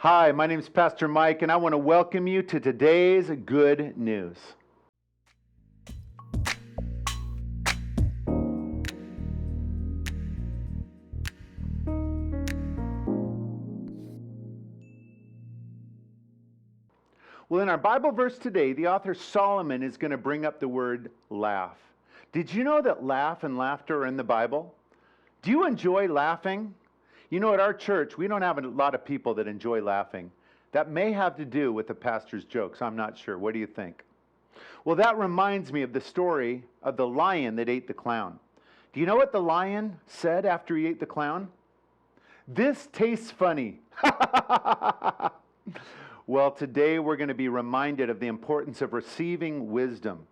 Hi, my name is Pastor Mike, and I want to welcome you to today's good news. Well, in our Bible verse today, the author Solomon is going to bring up the word laugh. Did you know that laugh and laughter are in the Bible? Do you enjoy laughing? You know, at our church, we don't have a lot of people that enjoy laughing. That may have to do with the pastor's jokes. I'm not sure. What do you think? Well, that reminds me of the story of the lion that ate the clown. Do you know what the lion said after he ate the clown? "This tastes funny." Well, today we're going to be reminded of the importance of receiving wisdom.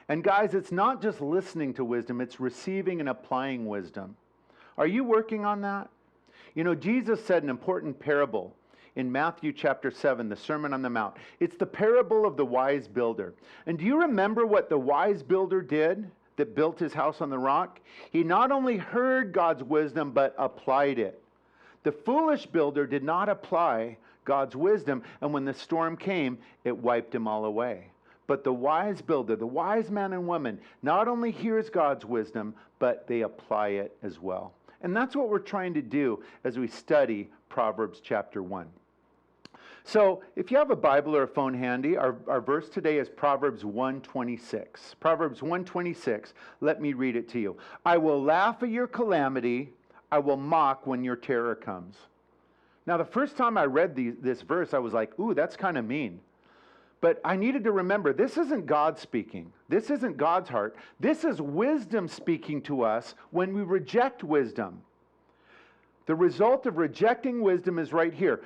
And guys, it's not just listening to wisdom, it's receiving and applying wisdom. Are you working on that? You know, Jesus said an important parable in Matthew chapter 7, the Sermon on the Mount. It's the parable of the wise builder. And do you remember what the wise builder did that built his house on the rock? He not only heard God's wisdom, but applied it. The foolish builder did not apply God's wisdom, and when the storm came, it wiped him all away. But the wise builder, the wise man and woman, not only hears God's wisdom, but they apply it as well. And that's what we're trying to do as we study Proverbs chapter 1. So if you have a Bible or a phone handy, our verse today is Proverbs 1:26. Proverbs 1:26, let me read it to you. "I will laugh at your calamity, I will mock when your terror comes." Now the first time I read this verse, I was like, ooh, that's kind of mean. But I needed to remember, this isn't God speaking. This isn't God's heart. This is wisdom speaking to us when we reject wisdom. The result of rejecting wisdom is right here.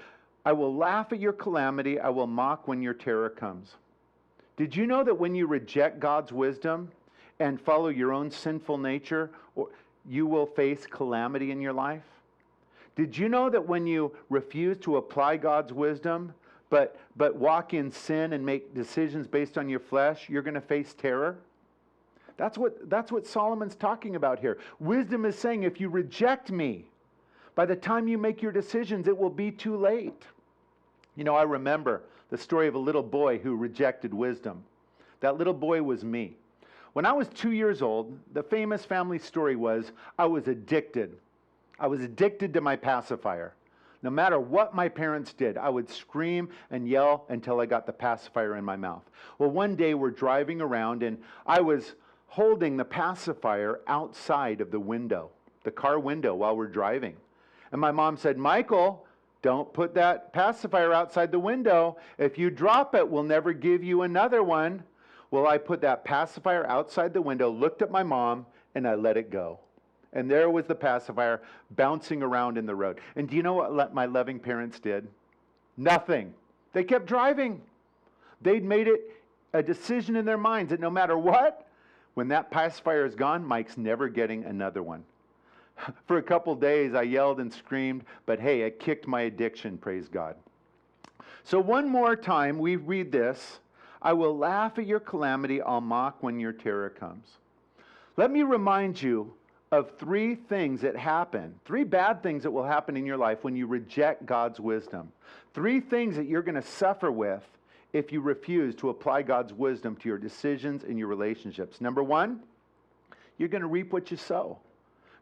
"I will laugh at your calamity, I will mock when your terror comes." Did you know that when you reject God's wisdom and follow your own sinful nature, you will face calamity in your life? Did you know that when you refuse to apply God's wisdom, but walk in sin and make decisions based on your flesh, you're going to face terror? That's what Solomon's talking about here. Wisdom is saying, if you reject me, by the time you make your decisions, it will be too late. You know, I remember the story of a little boy who rejected wisdom. That little boy was me. When I was 2 years old, the famous family story was I was addicted. I was addicted to my pacifier. No matter what my parents did, I would scream and yell until I got the pacifier in my mouth. Well, one day we're driving around and I was holding the pacifier outside of the window, the car window, while we're driving. And my mom said, "Michael, don't put that pacifier outside the window. If you drop it, we'll never give you another one." Well, I put that pacifier outside the window, looked at my mom, and I let it go. And there was the pacifier bouncing around in the road. And do you know what my loving parents did? Nothing. They kept driving. They'd made it a decision in their minds that no matter what, when that pacifier is gone, Mike's never getting another one. For a couple days, I yelled and screamed, but hey, it kicked my addiction, praise God. So one more time, we read this. "I will laugh at your calamity, I'll mock when your terror comes." Let me remind you of three things that happen, three bad things that will happen in your life when you reject God's wisdom. Three things that you're going to suffer with if you refuse to apply God's wisdom to your decisions and your relationships. Number one, you're going to reap what you sow.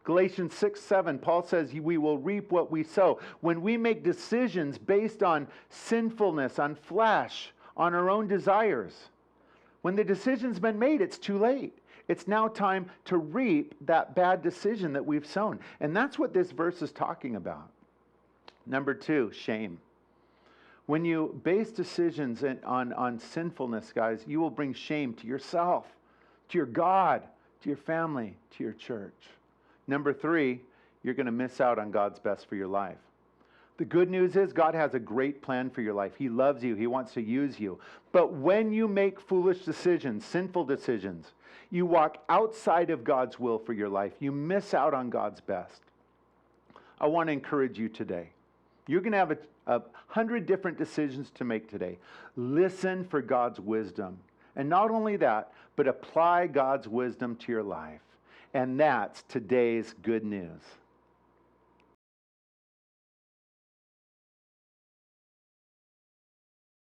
Galatians 6:7, Paul says we will reap what we sow. When we make decisions based on sinfulness, on flesh, on our own desires, when the decision's been made, it's too late. It's now time to reap that bad decision that we've sown. And that's what this verse is talking about. Number two, shame. When you base decisions on sinfulness, guys, you will bring shame to yourself, to your God, to your family, to your church. Number three, you're going to miss out on God's best for your life. The good news is God has a great plan for your life. He loves you. He wants to use you. But when you make foolish decisions, sinful decisions, you walk outside of God's will for your life. You miss out on God's best. I want to encourage you today. You're going to have 100 different decisions to make today. Listen for God's wisdom. And not only that, but apply God's wisdom to your life. And that's today's good news.